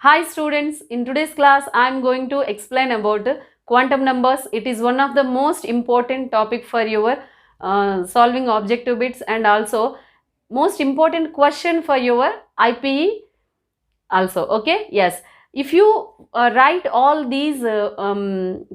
Hi students, in today's class I am going to explain about quantum numbers. It is one of the most important topic for your solving objective bits and also most important question for your IPE also. Okay, yes. If you write all these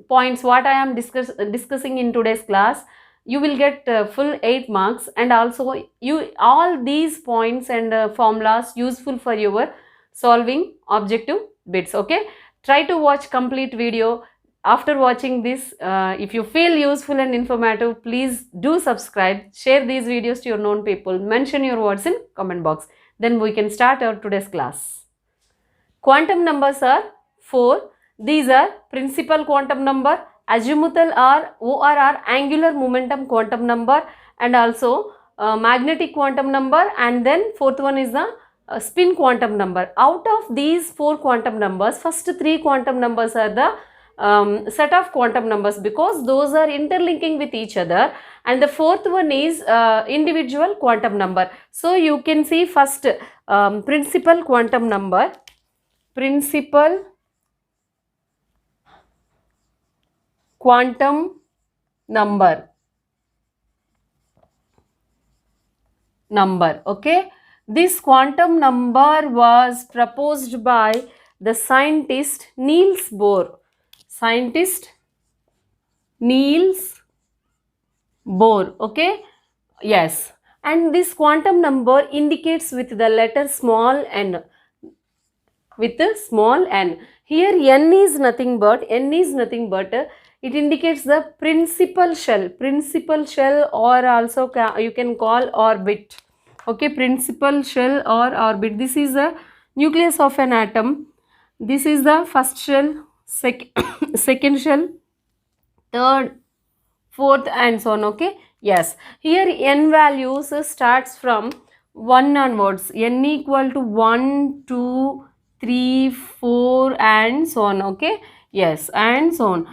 points what I am discussing in today's class, you will get full 8 marks, and also you all these points and formulas useful for your solving objective bits. Okay, try to watch complete video. After watching this, if you feel useful and informative, please do subscribe, share these videos to your known people, mention your words in comment box. Then we can start our today's class. Quantum numbers are 4. These are principal quantum number, azimuthal or angular momentum quantum number, and also magnetic quantum number, and then fourth one is the spin quantum number. Out of these 4 quantum numbers, first 3 quantum numbers are the set of quantum numbers because those are interlinking with each other, and the fourth one is individual quantum number. So you can see first principal quantum number. Principal quantum number. Okay, this quantum number was proposed by the scientist Niels Bohr. Okay, yes, and this quantum number indicates with the letter small n. Here n is nothing but it indicates the principal shell, or also you can call orbit. Okay, principal shell or orbit. This is the nucleus of an atom. This is the first shell, second shell, third, fourth, and so on. Okay, yes, here n values starts from 1 onwards. N equal to 1, 2, 3, 4, and so on. Okay, yes, and so on.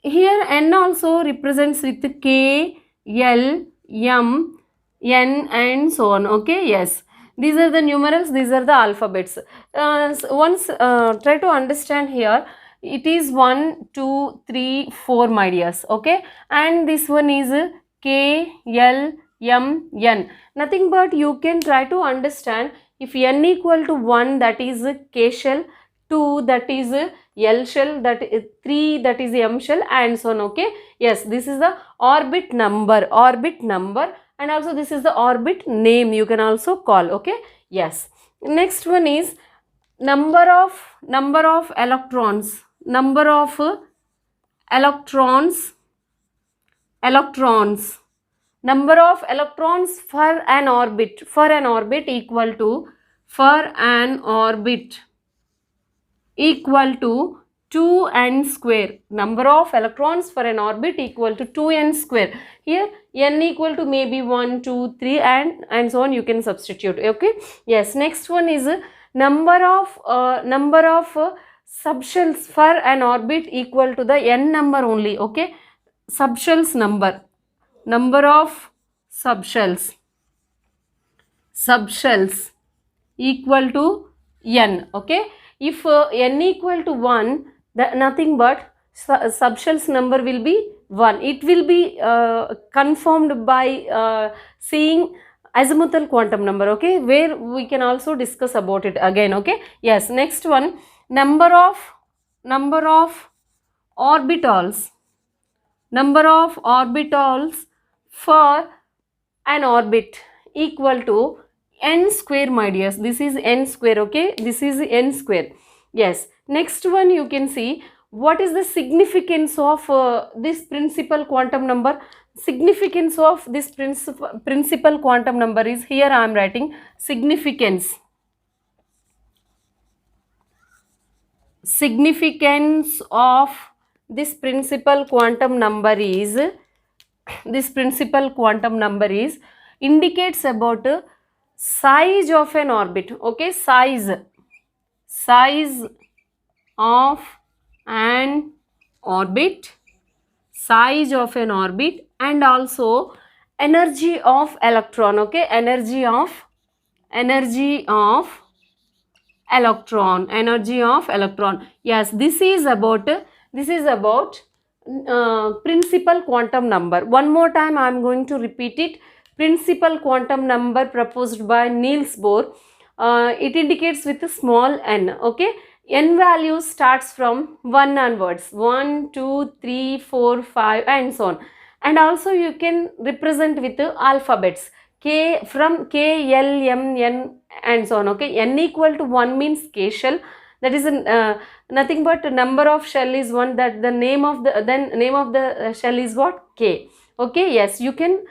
Here n also represents with k, l, m, n, and so on. Okay, yes, these are the numerals, these are the alphabets. Once try to understand here, it is 1, 2, 3, 4, my dears. Okay, and this one is k, l, m, n. Nothing but you can try to understand, if n equal to 1, that is k shell, 2, that is l shell, that is 3, that is m shell, and so on. Okay, yes, this is the orbit number, and also this is the orbit name, you can also call. Okay, yes, next one is number of electrons. Number of electrons Number of electrons for an orbit equal to 2n square. Number of electrons for an orbit equal to 2n square. Here n equal to maybe 1, 2, 3, and so on, you can substitute. Okay, yes, next one is number of subshells for an orbit equal to the n number only. Okay, subshells number of subshells equal to n. Okay, if n equal to 1, nothing but subshells number will be 1. It will be confirmed by seeing azimuthal quantum number. Okay, where we can also discuss about it again. Okay, yes, next one, number of orbitals for an orbit equal to n square, my dears. This is n square. Okay, this is n square. Yes, next one, you can see what is the significance of this principal quantum number. Significance of this principal quantum number is, here I am writing significance of this principal quantum number is indicates about size of an orbit. Okay, size of an orbit, and also energy of electron. Okay, energy of electron, energy of electron. Yes, this is about principal quantum number. One more time I am going to repeat it. Principal quantum number proposed by Niels Bohr. It indicates with a small n. Okay, n value starts from 1 onwards, 1 2 3 4 5 and so on. And also you can represent with the alphabets, k, from k, l, m, n and so on. Okay, n equal to 1 means k shell, that is nothing but number of shell is 1, that the name of the shell is what, k. Okay, yes, you can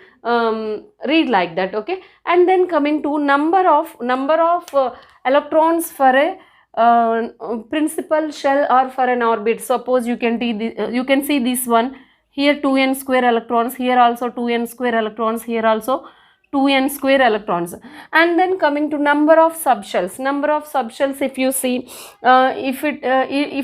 read like that. Okay, and then coming to number of electrons for a principal shell or for an orbit. Suppose you can see this one here, 2n square electrons, here also 2n square electrons, here also 2n square electrons. And then coming to number of subshells. Number of subshells, if you see, if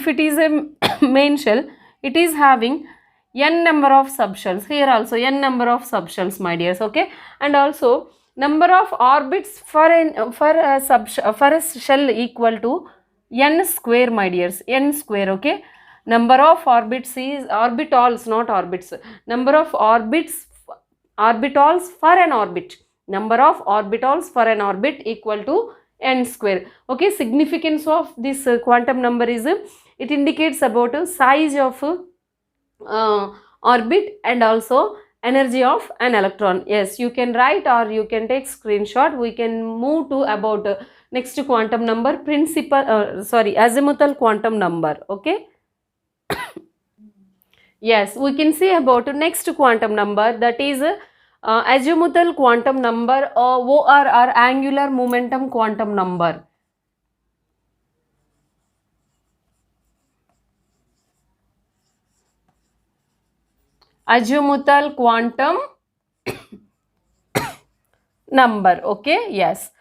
it is a main shell, it is having n number of subshells. Here also n number of subshells, my dears. Okay, and also number of orbits for a shell equal to n square, my dears. N square. Okay, number of orbits is orbitals, not orbits. Number of orbitals for an orbit. Number of orbitals for an orbit equal to n square. Okay, significance of this quantum number is it indicates about size of orbit and also energy of an electron. Yes, you can write or you can take screenshot. We can move to about next quantum number, azimuthal quantum number. Okay. Yes, we can see about next quantum number, that is azimuthal quantum number, or angular momentum quantum number. Azimuthal quantum number. Okay, yes,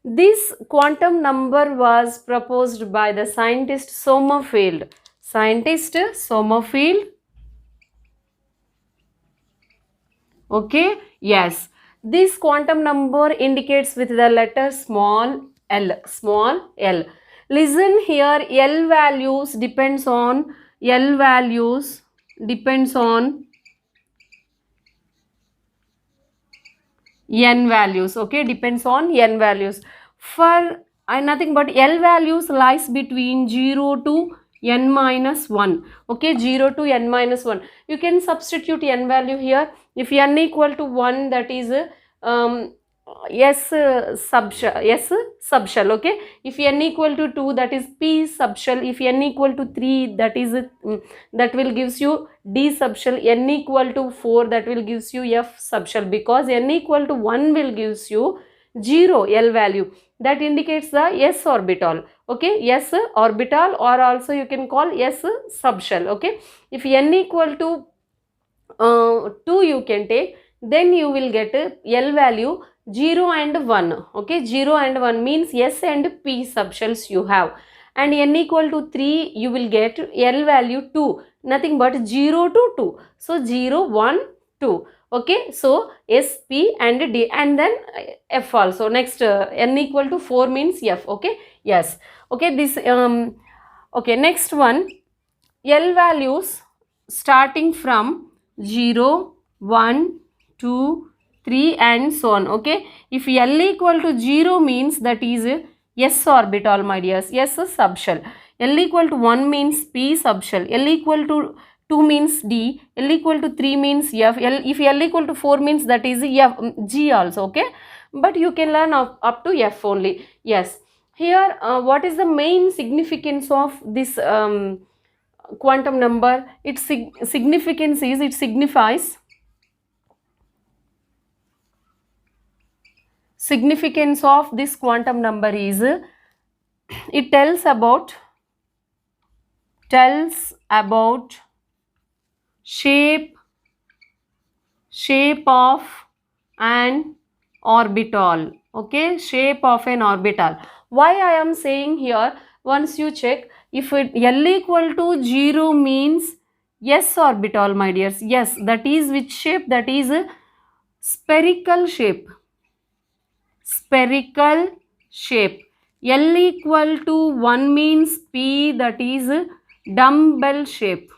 this quantum number was proposed by the scientist Sommerfeld. Okay, yes, this quantum number indicates with the letter small l. Listen here, l values depends on n values. Okay, depends on n values. For nothing but l values lies between 0 to n minus 1. Okay, 0 to n minus 1. You can substitute n value here. If n equal to 1, that is S subshell. Okay, if n equal to 2, that is P subshell. If n equal to 3, that is that will gives you D subshell. N equal to 4, that will gives you F subshell, because n equal to 1 will gives you 0 L value, that indicates the S orbital. Okay, S orbital, or also you can call S subshell. Okay, if n equal to 2 you can take, then you will get L value 0 and 1. Okay, 0 and 1 means S and P subshells you have, and n equal to 3 you will get L value 2, nothing but 0 to 2. So 0, 1, 2. Okay, so S, P and D, and then F also. Next n equal to 4 means F. Okay, yes. Okay, this okay, next one, L values starting from 0, 1, 2, 3 and so on. Okay, if L equal to 0 means that is S orbital, my dears, S subshell. L equal to 1 means P subshell. L equal to 2 means D. L equal to 3 means F. If L equal to 4 means that is F, G also. Okay, but you can learn up to F only. Yes, here what is the main significance of this quantum number? Its significance is, it signifies significance of this quantum number is, it tells about shape of an orbital. Okay, shape of an orbital. Why I am saying here, once you check, if L equal to 0 means S orbital, my dears. Yes, that is which shape? That is spherical shape. L equal to 1 means P, that is dumbbell shape.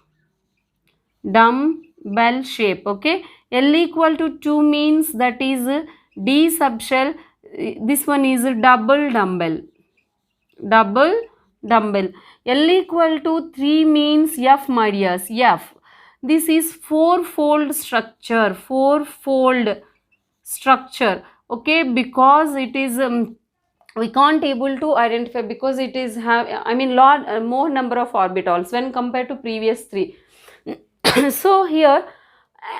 Dumbbell shape. Okay. L equal to 2 means that is D subshell. This one is double dumbbell. Double dumbbell. L equal to 3 means F, my dears. F. This is four-fold structure. Four-fold structure. Okay, because it is we can't able to identify because it is have, I mean, lot more number of orbitals when compared to previous three. So here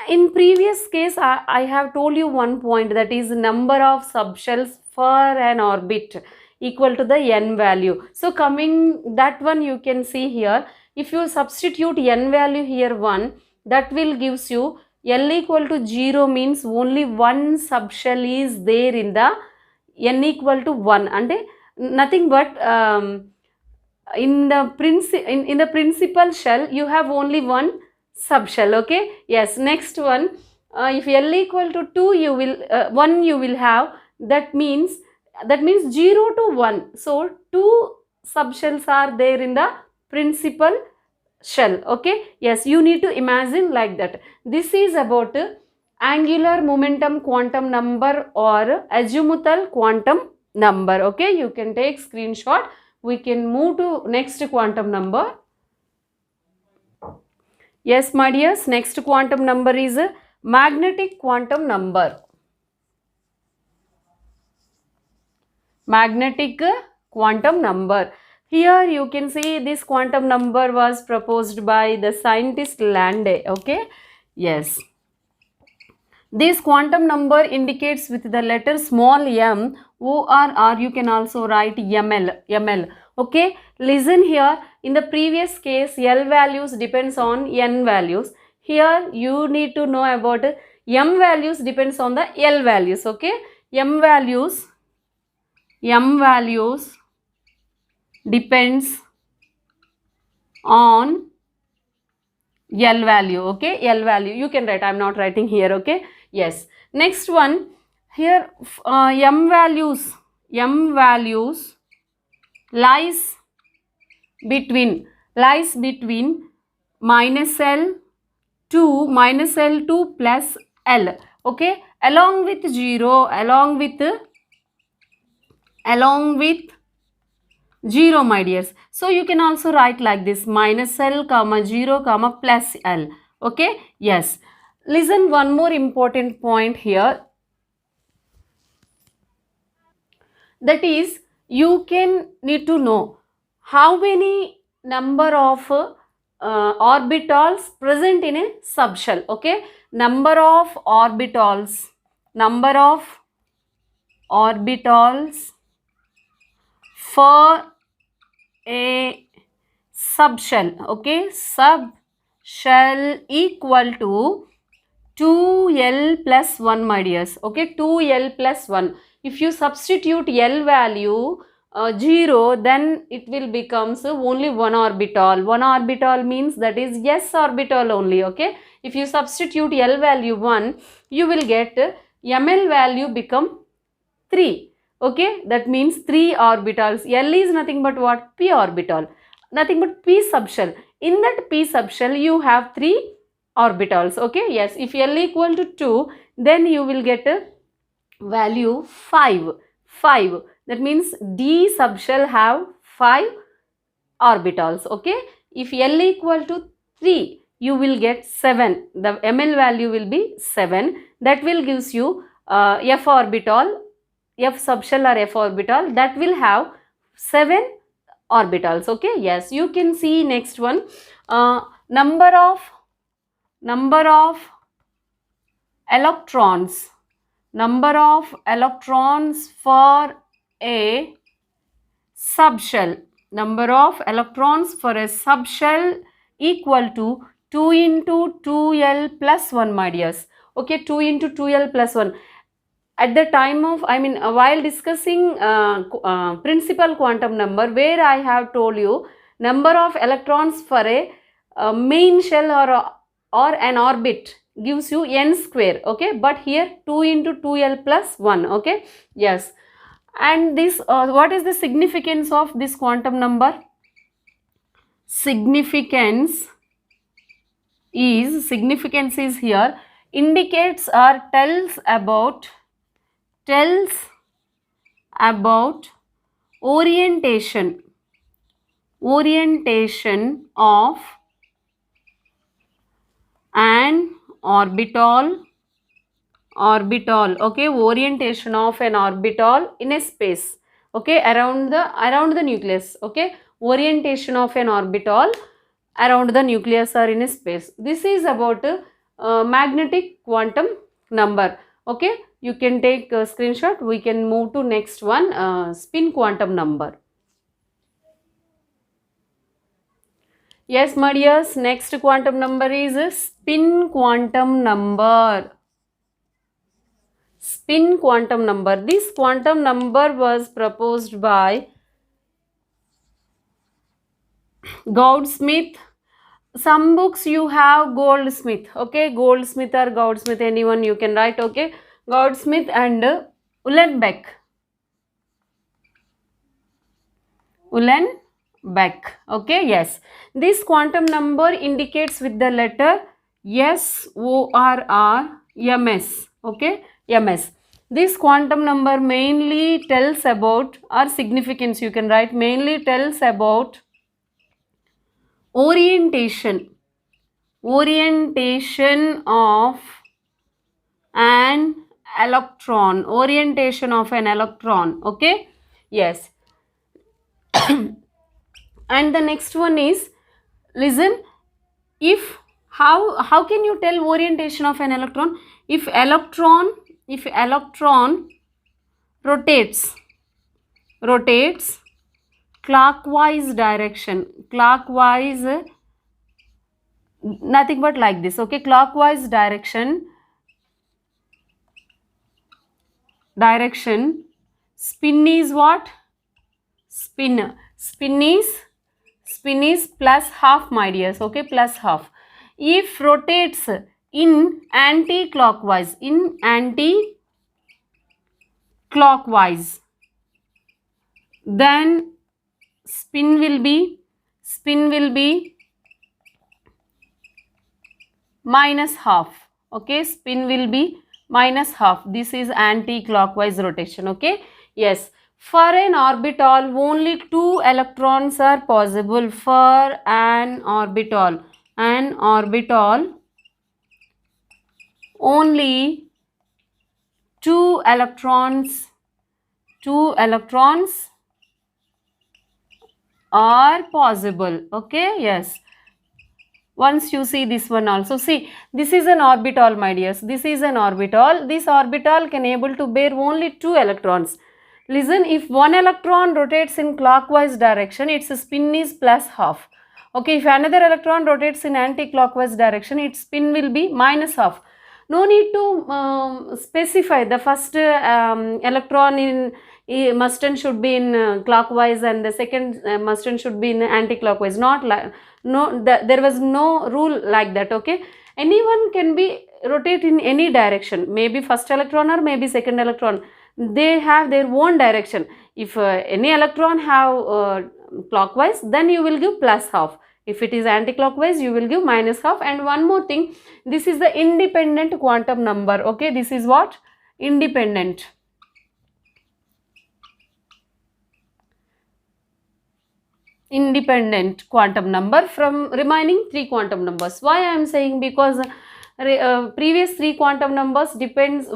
in previous case I have told you one point, that is number of subshells for an orbit equal to the n value. So coming that one, you can see here, if you substitute n value here 1, that will gives you L equal to 0 means only one subshell is there in the n equal to 1, and nothing but in the principal shell you have only one subshell. Okay, yes. Next one, if L equal to 2, you will 1 you will have, that means 0 to 1. So 2 subshells are there in the principal shell. Okay, yes, you need to imagine like that. This is about angular momentum quantum number or azimuthal quantum number. Okay, you can take screenshot. We can move to next quantum number. Yes, my dears, next quantum number is magnetic quantum number. Magnetic quantum number. Here you can see this quantum number was proposed by the scientist Landé. Okay, yes. This quantum number indicates with the letter small m, O or R, you can also write ml. Okay, listen here, in the previous case L values depends on n values. Here you need to know about m values depends on the L values. Okay, m values depends on L value. Okay, L value you can write, I am not writing here. Okay, yes. Next one, here m values lies between minus L to plus L. Okay, along with 0, my dears. So you can also write like this, minus L comma 0 comma plus L. Okay, yes. Listen, one more important point here, that is you can need to know how many number of orbitals present in a subshell. Okay, number of orbitals for a subshell. Okay, subshell equal to 2L plus 1, my dears. Okay, 2L plus 1. If you substitute L value 0, then it will becomes only one orbital. One orbital means that is S orbital only. Okay, if you substitute L value 1, you will get ML value become 3. Okay, that means 3 orbitals. L is nothing but what? P orbital, nothing but P subshell. In that P subshell you have 3 orbitals. Okay, yes. If L equal to 2, then you will get a value 5. That means D subshell have 5 orbitals. Okay, if L equal to 3, you will get 7. The ML value will be 7. That will gives you F orbital, F subshell or F orbital, that will have 7 orbitals. Okay, yes. You can see next one, number of electrons for a subshell. Number of electrons for a subshell equal to 2 into 2L plus 1, my dears. Okay, 2 into 2L plus 1. At the time of, I mean, while discussing principal quantum number, where I have told you number of electrons for a main shell or an orbit gives you n square. Okay, but here 2 into 2L plus 1. Okay, yes. And this what is the significance of this quantum number? Significance is here indicates or tells about orientation of an orbital, okay, orientation of an orbital in a space, okay, around the nucleus, okay, orientation of an orbital around the nucleus or in a space. This is about magnetic quantum number, okay. You can take a screenshot. We can move to next one, spin quantum number. Yes, my dears, next quantum number is spin quantum number. Spin quantum number. This quantum number was proposed by Goudsmit. Some books you have Goldsmith, okay, Goldsmith or Goudsmith, anyone you can write, okay, Goudsmith and Uhlenbeck, okay, yes. This quantum number indicates with the letter SORRMS, okay, MS. This quantum number mainly tells about, or significance you can write, mainly tells about orientation of an electron, okay, yes. And the next one is, listen, if how can you tell orientation of an electron? If electron rotates clockwise direction, nothing but like this, okay, clockwise direction, spin is what? Spin is plus half, my dears, okay, plus half. If rotates in anti-clockwise, then spin will be minus half, okay, spin will be minus half. This is anti-clockwise rotation, okay, yes. For an orbital, only 2 electrons are possible. For an orbital, only 2 electrons are possible, okay, yes. Once you see this one also, see, this is an orbital, my dears, this is an orbital. This orbital can able to bear only 2 electrons. Listen, if 1 electron rotates in clockwise direction, its spin is plus half, okay. If another electron rotates in anti-clockwise direction, its spin will be minus half. No need to specify the first electron in must and should be in clockwise and the second must and should be in anti-clockwise. Not like, no, there was no rule like that, okay. Anyone can be rotate in any direction, maybe first electron or maybe second electron, they have their own direction. If any electron have clockwise, then you will give plus half. If it is anti-clockwise, you will give minus half. And one more thing, this is the independent quantum number, okay. This is what? Independent quantum number from remaining 3 quantum numbers. Why I am saying? Because previous 3 quantum numbers depends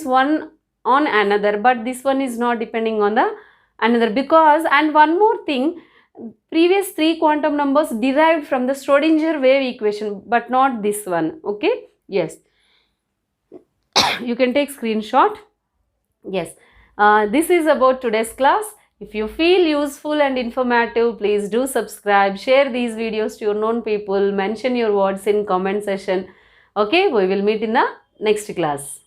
one on another, but this one is not depending on the another. Because, and one more thing, previous 3 quantum numbers derived from the Schrodinger wave equation, but not this one, okay, yes. You can take screenshot, yes. This is about today's class. If you feel useful and informative, please do subscribe, share these videos to your known people, mention your words in comment section, okay. We will meet in the next class.